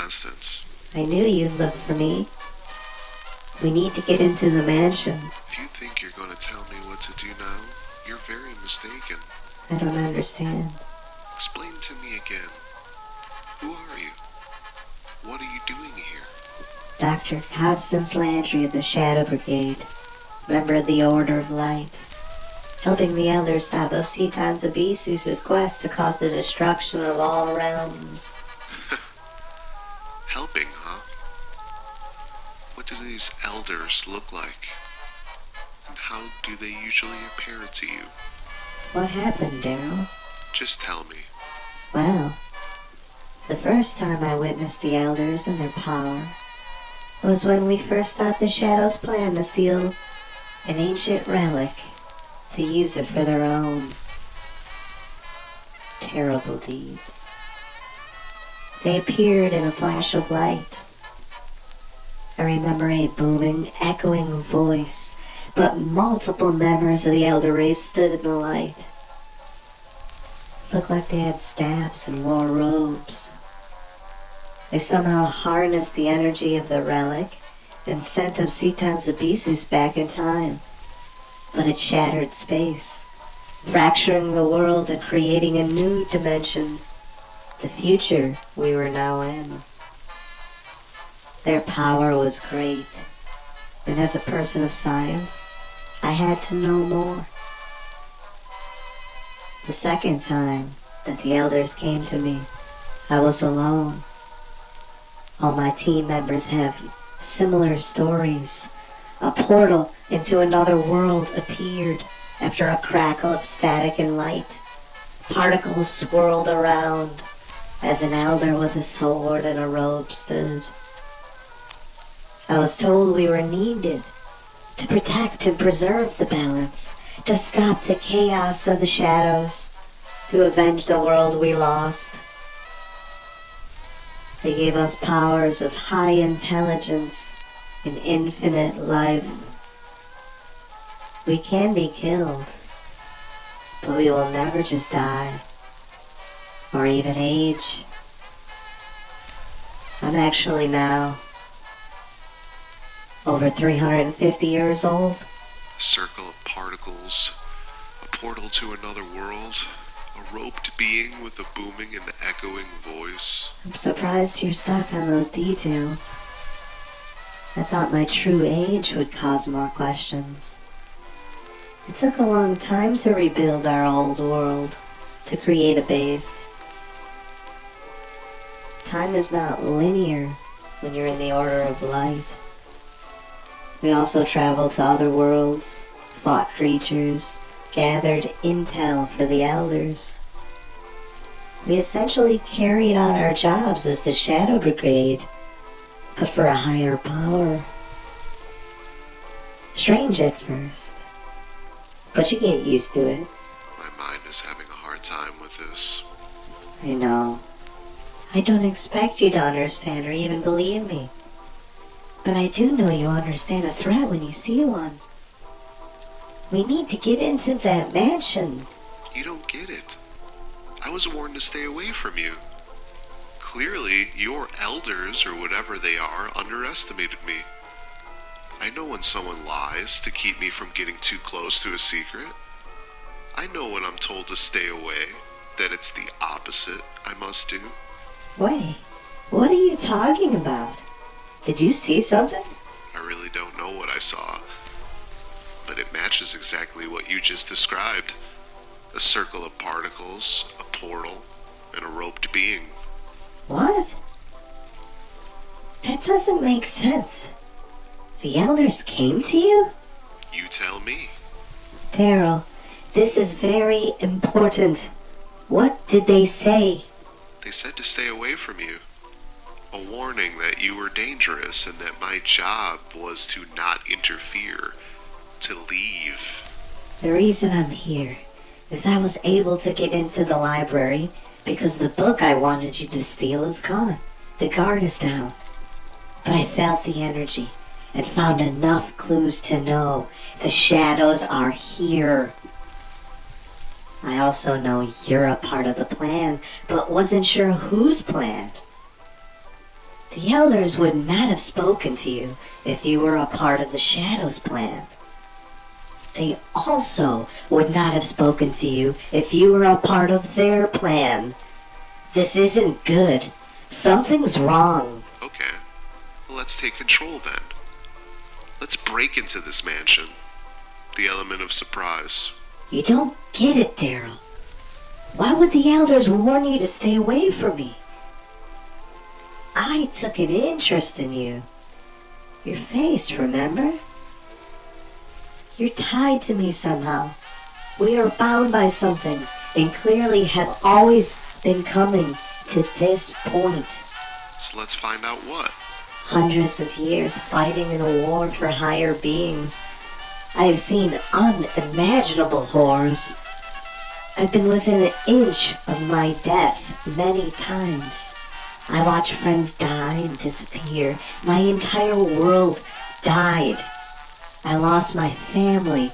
Constance. I knew you'd look for me. We need to get into the mansion. If you think you're going to tell me what to do now, you're very mistaken. I don't understand. Explain to me again. Who are you? What are you doing here? Dr. Constance Landry of the Shadow Brigade, member of the Order of Light, helping the elders stop Ositan Zabisu's quest to cause the destruction of all realms. Helping, huh? What do these elders look like? And how do they usually appear to you? What happened, Darryl? Just tell me. Well, the first time I witnessed the elders and their power was when we first thought the Shadows planned to steal an ancient relic to use it for their own terrible deeds. They appeared in a flash of light. I remember a booming, echoing voice, but multiple members of the elder race stood in the light. Looked like they had staffs and wore robes. They somehow harnessed the energy of the relic and sent Ositan Zabisus back in time. But it shattered space, fracturing the world and creating a new dimension, the future we were now in. Their power was great, and as a person of science, I had to know more. The second time that the elders came to me, I was alone. All my team members have similar stories. A portal into another world appeared after a crackle of static and light. Particles swirled around as an elder with a sword and a robe stood. I was told we were needed to protect and preserve the balance, to stop the chaos of the shadows, to avenge the world we lost. They gave us powers of high intelligence and infinite life. We can be killed, but we will never just die, or even age. I'm actually now over 350 years old. A circle of particles, a portal to another world, a roped being with a booming and echoing voice. I'm surprised you're stuck on those details. I thought my true age would cause more questions. It took a long time to rebuild our old world, to create a base. Time is not linear when you're in the Order of Light. We also traveled to other worlds, fought creatures, gathered intel for the elders. We essentially carried on our jobs as the Shadow Brigade, but for a higher power. Strange at first, but you get used to it. My mind is having a hard time with this. I know. I don't expect you to understand or even believe me. But I do know you understand a threat when you see one. We need to get into that mansion. You don't get it. I was warned to stay away from you. Clearly, your elders, or whatever they are, underestimated me. I know when someone lies to keep me from getting too close to a secret. I know when I'm told to stay away, that it's the opposite I must do. Wait, what are you talking about? Did you see something? I really don't know what I saw, but it matches exactly what you just described. A circle of particles, a portal, and a roped being. What? That doesn't make sense. The elders came to you? You tell me. Darryl, this is very important. What did they say? They said to stay away from you. A warning that you were dangerous and that my job was to not interfere, to leave. The reason I'm here is I was able to get into the library because the book I wanted you to steal is gone. The guard is down. But I felt the energy and found enough clues to know the shadows are here. I also know you're a part of the plan, but wasn't sure whose plan. The elders would not have spoken to you if you were a part of the Shadows' plan. They also would not have spoken to you if you were a part of their plan. This isn't good. Something's wrong. Okay, well, let's take control then. Let's break into this mansion. The element of surprise. You don't get it, Darryl. Why would the elders warn you to stay away from me? I took an interest in you. Your face, remember? You're tied to me somehow. We are bound by something, and clearly have always been coming to this point. So let's find out what. Hundreds of years fighting in a war for higher beings. I have seen unimaginable horrors. I've been within an inch of my death many times. I watched friends die and disappear. My entire world died. I lost my family,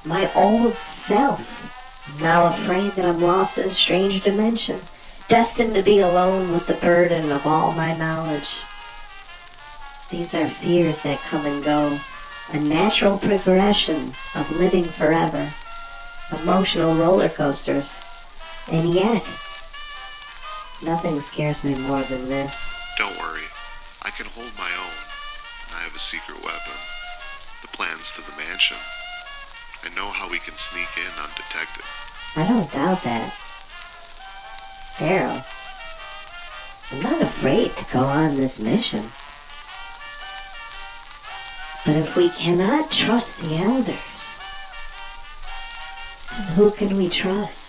my old self. I'm now afraid that I'm lost in a strange dimension, destined to be alone with the burden of all my knowledge. These are fears that come and go, a natural progression of living forever, emotional roller coasters, and yet, nothing scares me more than this. Don't worry, I can hold my own, and I have a secret weapon. The plans to the mansion. I know how we can sneak in undetected. I don't doubt that. Darryl, I'm not afraid to go on this mission. But if we cannot trust the elders, then who can we trust?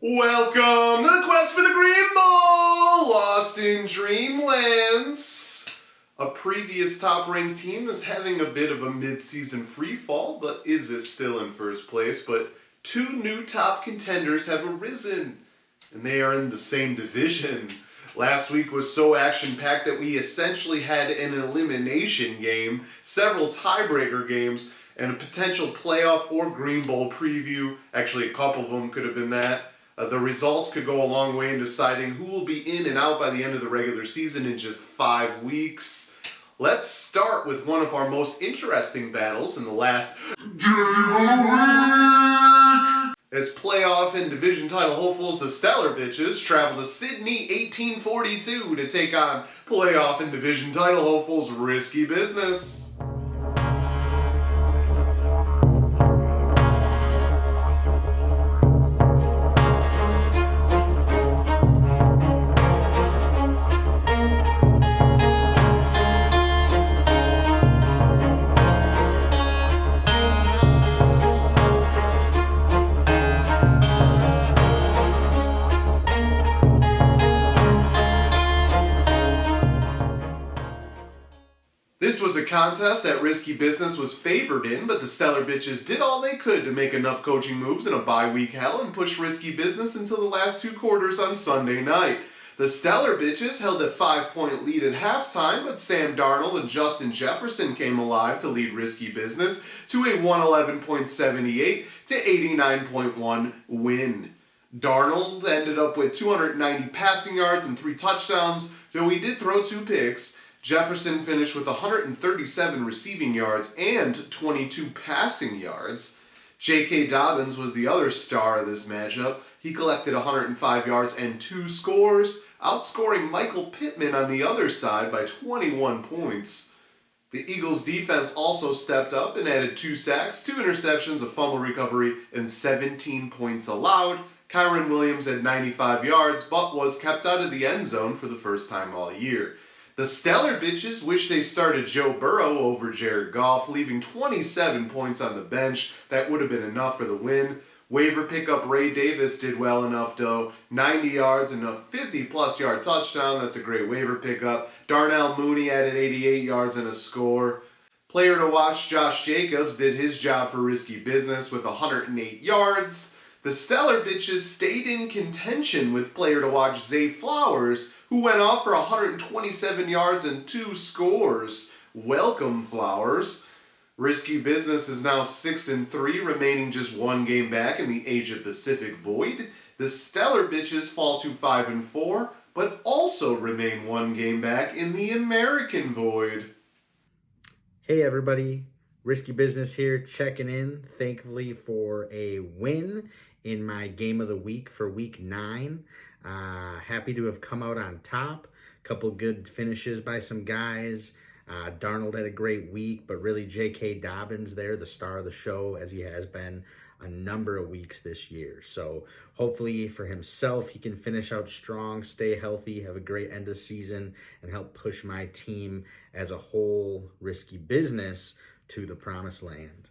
Welcome to the quest for the Green Ball, Lost in Dreamlands. A previous top-ranked team is having a bit of a mid-season free fall, but is still in first place. But two new top contenders have arisen, and they are in the same division. Last week was so action-packed that we essentially had an elimination game, several tiebreaker games, and a potential playoff or Green Bowl preview. Actually, a couple of them could have been that. The results could go a long way in deciding who will be in and out by the end of the regular season in just 5 weeks. Let's start with one of our most interesting battles in the last as playoff and division title hopefuls, the Stellar Bitches, travel to Sydney 1842 to take on playoff and division title hopefuls Risky Business. contest that Risky Business was favored in, but the Stellar Bitches did all they could to make enough coaching moves in a bye-week hell and push Risky Business until the last 2 quarters on Sunday night. The Stellar Bitches held a 5-point lead at halftime, but Sam Darnold and Justin Jefferson came alive to lead Risky Business to a 111.78 to 89.1 win. Darnold ended up with 290 passing yards and 3 touchdowns, though he did throw 2 picks. Jefferson finished with 137 receiving yards and 22 passing yards. J.K. Dobbins was the other star of this matchup. He collected 105 yards and 2 scores, outscoring Michael Pittman on the other side by 21 points. The Eagles' defense also stepped up and added 2 sacks, 2 interceptions, a fumble recovery, and 17 points allowed. Kyron Williams had 95 yards, but was kept out of the end zone for the first time all year. The Stellar Bitches wish they started Joe Burrow over Jared Goff, leaving 27 points on the bench. That would have been enough for the win. Waiver pickup Ray Davis did well enough, though. 90 yards and a 50-plus yard touchdown. That's a great waiver pickup. Darnell Mooney added 88 yards and a score. Player to watch Josh Jacobs did his job for Risky Business with 108 yards. The Stellar Bitches stayed in contention with player to watch Zay Flowers, who went off for 127 yards and 2 scores. Welcome, Flowers. Risky Business is now 6-3, remaining just 1 game back in the Asia-Pacific void. The Stellar Bitches fall to 5-4, but also remain 1 game back in the American void. Hey everybody, Risky Business here, checking in, thankfully for a win in my game of the week for week 9. Happy to have come out on top. Couple good finishes by some guys. Darnold had a great week, but really J.K. Dobbins there, the star of the show, as he has been a number of weeks this year. So hopefully for himself, he can finish out strong, stay healthy, have a great end of season, and help push my team as a whole, Risky Business, to the promised land.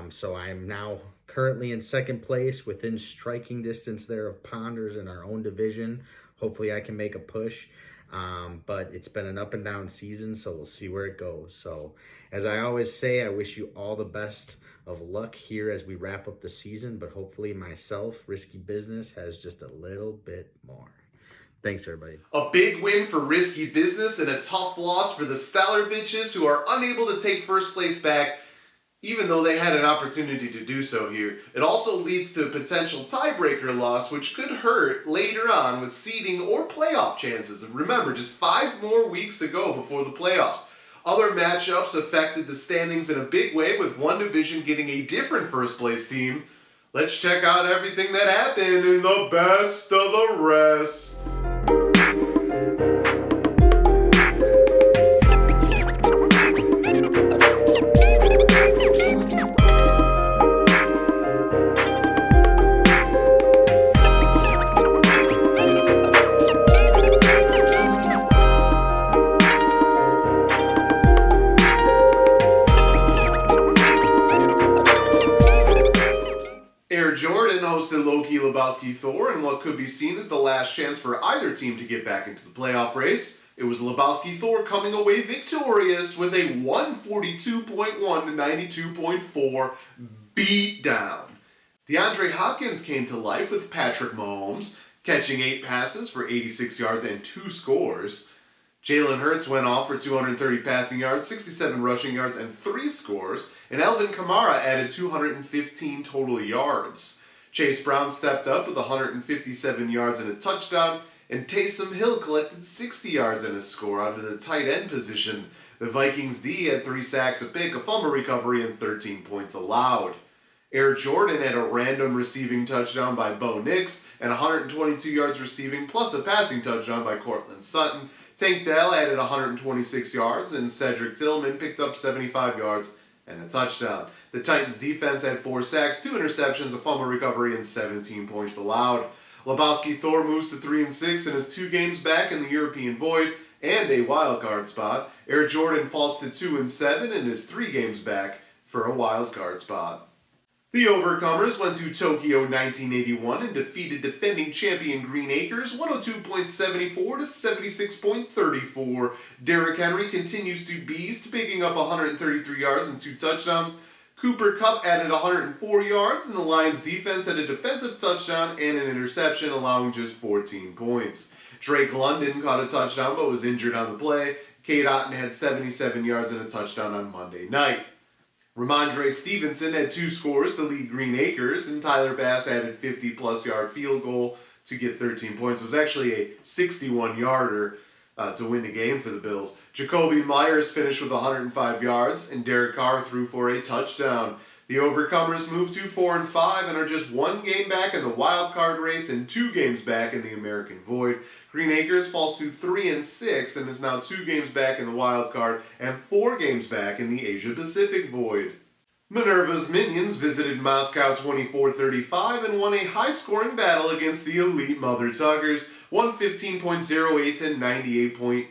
So I am now currently in 2nd place, within striking distance there of Ponders in our own division. Hopefully I can make a push. But it's been an up and down season, so we'll see where it goes. So as I always say, I wish you all the best of luck here as we wrap up the season, but hopefully myself, Risky Business, has just a little bit more. Thanks, everybody. A big win for Risky Business and a tough loss for the Stellar Bitches, who are unable to take first place back, even though they had an opportunity to do so here. It also leads to a potential tiebreaker loss, which could hurt later on with seeding or playoff chances. And remember, just 5 more weeks to go before the playoffs. Other matchups affected the standings in a big way, with one division getting a different first place team. Let's check out everything that happened in the best of the rest. Jordan hosted Loki Lebowski Thor in what could be seen as the last chance for either team to get back into the playoff race. It was Lebowski Thor coming away victorious with a 142.1 to 92.4 beatdown. DeAndre Hopkins came to life with Patrick Mahomes, catching 8 passes for 86 yards and 2 scores. Jalen Hurts went off for 230 passing yards, 67 rushing yards, and 3 scores, and Alvin Kamara added 215 total yards. Chase Brown stepped up with 157 yards and a touchdown, and Taysom Hill collected 60 yards and a score out of the tight end position. The Vikings D had 3 sacks, a pick, a fumble recovery, and 13 points allowed. Air Jordan had a random receiving touchdown by Bo Nix and 122 yards receiving, plus a passing touchdown by Cortland Sutton. Tank Dell added 126 yards, and Cedric Tillman picked up 75 yards and a touchdown. The Titans defense had 4 sacks, 2 interceptions, a fumble recovery, and 17 points allowed. Lebowski Thor moves to 3-6 and is 2 games back in the European void and a wild card spot. Air Jordan falls to 2-7 and is 3 games back for a wild card spot. The Overcomers went to Tokyo 1981 and defeated defending champion Green Acres 102.74 to 76.34. Derrick Henry continues to beast, picking up 133 yards and 2 touchdowns. Cooper Kupp added 104 yards, and the Lions defense had a defensive touchdown and an interception, allowing just 14 points. Drake London caught a touchdown but was injured on the play. Cade Otton had 77 yards and a touchdown on Monday night. Ramondre Stevenson had 2 scores to lead Green Acres, and Tyler Bass added 50-plus yard field goal to get 13 points. It was actually a 61-yarder to win the game for the Bills. Jacoby Myers finished with 105 yards, and Derek Carr threw for a touchdown. The Overcomers moved to 4-5 and are just 1 game back in the wild card race and 2 games back in the American Void. Green Acres falls to 3-6 and is now 2 games back in the wild card and 4 games back in the Asia Pacific Void. Minerva's Minions visited Moscow 24-35 and won a high-scoring battle against the elite Mother Tuckers, 115.08 to 98.04.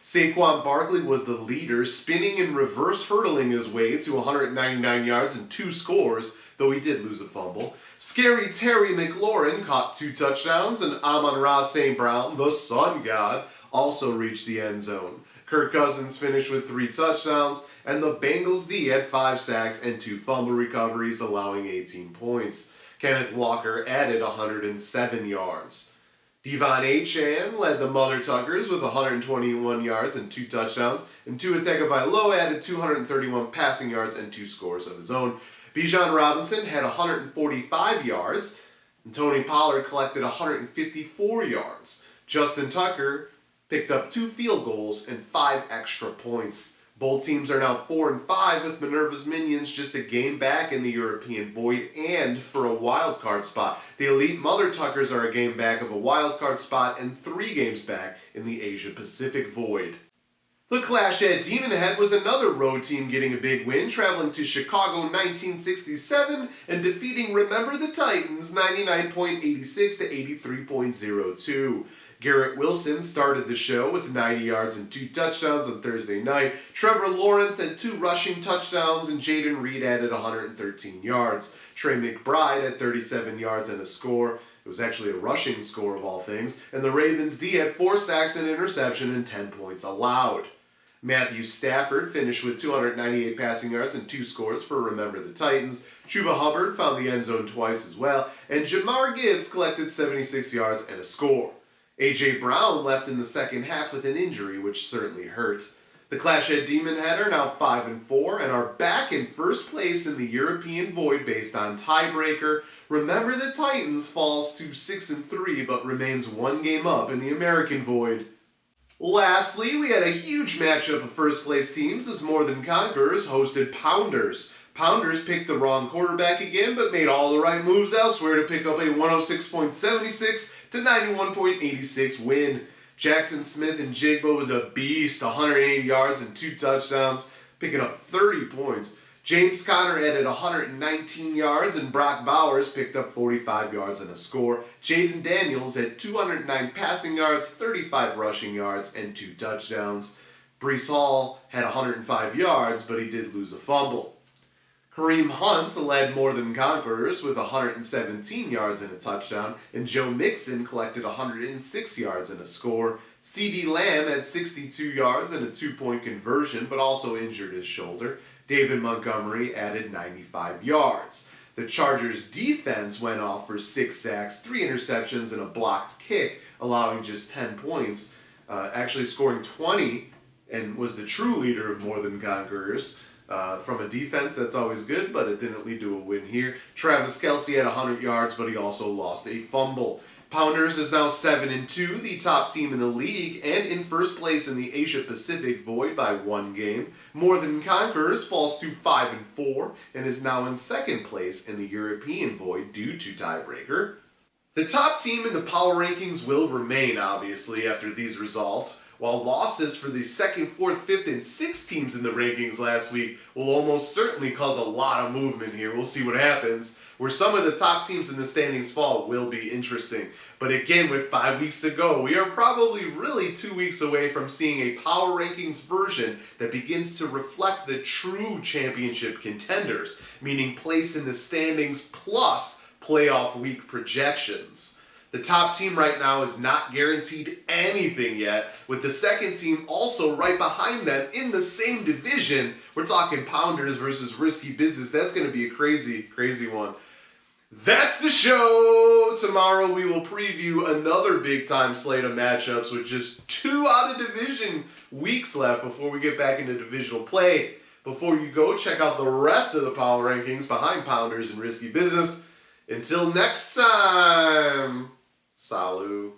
Saquon Barkley was the leader, spinning and reverse hurdling his way to 199 yards and 2 scores, though he did lose a fumble. Scary Terry McLaurin caught 2 touchdowns, and Amon-Ra St. Brown, the sun god, also reached the end zone. Kirk Cousins finished with 3 touchdowns, and the Bengals D had 5 sacks and 2 fumble recoveries, allowing 18 points. Kenneth Walker added 107 yards. Devon Achane led the Mother Tuckers with 121 yards and 2 touchdowns, and Tua Tagovailoa added 231 passing yards and 2 scores of his own. Bijan Robinson had 145 yards, and Tony Pollard collected 154 yards. Justin Tucker picked up 2 field goals and 5 extra points. Both teams are now 4-5 with Minerva's Minions just a game back in the European Void and for a wild card spot. The elite Mother Tuckers are a game back of a wild card spot and 3 games back in the Asia Pacific Void. The Clash at Demon Head was another road team getting a big win, traveling to Chicago 1967 and defeating Remember the Titans 99.86 to 83.02. Garrett Wilson started the show with 90 yards and 2 touchdowns on Thursday night. Trevor Lawrence had 2 rushing touchdowns, and Jaden Reed added 113 yards. Trey McBride had 37 yards and a score. It was actually a rushing score of all things. And the Ravens D had 4 sacks and interception and 10 points allowed. Matthew Stafford finished with 298 passing yards and 2 scores for Remember the Titans. Chuba Hubbard found the end zone twice as well. And Jamar Gibbs collected 76 yards and a score. A.J. Brown left in the second half with an injury, which certainly hurt. The Clash at Demon Head are now 5-4 and are back in first place in the European Void based on tiebreaker. Remember the Titans falls to 6-3 but remains 1 game up in the American Void. Lastly, we had a huge matchup of first place teams as More Than Conquerors hosted Pounders. Pounders picked the wrong quarterback again, but made all the right moves elsewhere to pick up a 106.76 to 91.86 win. Jackson Smith and Jigba was a beast, 180 yards and 2 touchdowns, picking up 30 points. James Conner added 119 yards, and Brock Bowers picked up 45 yards and a score. Jaden Daniels had 209 passing yards, 35 rushing yards, and 2 touchdowns. Breece Hall had 105 yards, but he did lose a fumble. Kareem Hunt led More Than Conquerors with 117 yards and a touchdown, and Joe Mixon collected 106 yards and a score. CeeDee Lamb had 62 yards and a 2-point conversion, but also injured his shoulder. David Montgomery added 95 yards. The Chargers' defense went off for 6 sacks, 3 interceptions, and a blocked kick, allowing just 10 points, actually scoring 20, and was the true leader of More Than Conquerors. From a defense, that's always good, but it didn't lead to a win here. Travis Kelce had 100 yards, but he also lost a fumble. Pounders is now 7-2, the top team in the league, and in first place in the Asia Pacific Void by 1 game. More Than Conquerors falls to 5-4 and is now in second place in the European Void due to tiebreaker. The top team in the power rankings will remain, obviously, after these results, while losses for the 2nd, 4th, 5th, and 6th teams in the rankings last week will almost certainly cause a lot of movement here. We'll see what happens. Where some of the top teams in the standings fall will be interesting. But again, with 5 weeks to go, we are probably really 2 weeks away from seeing a power rankings version that begins to reflect the true championship contenders, meaning place in the standings plus playoff week projections. The top team right now is not guaranteed anything yet, with the second team also right behind them in the same division. We're talking Pounders versus Risky Business. That's going to be a crazy, crazy one. That's the show. Tomorrow we will preview another big-time slate of matchups with just 2 out-of-division weeks left before we get back into divisional play. Before you go, check out the rest of the power rankings behind Pounders and Risky Business. Until next time, salut.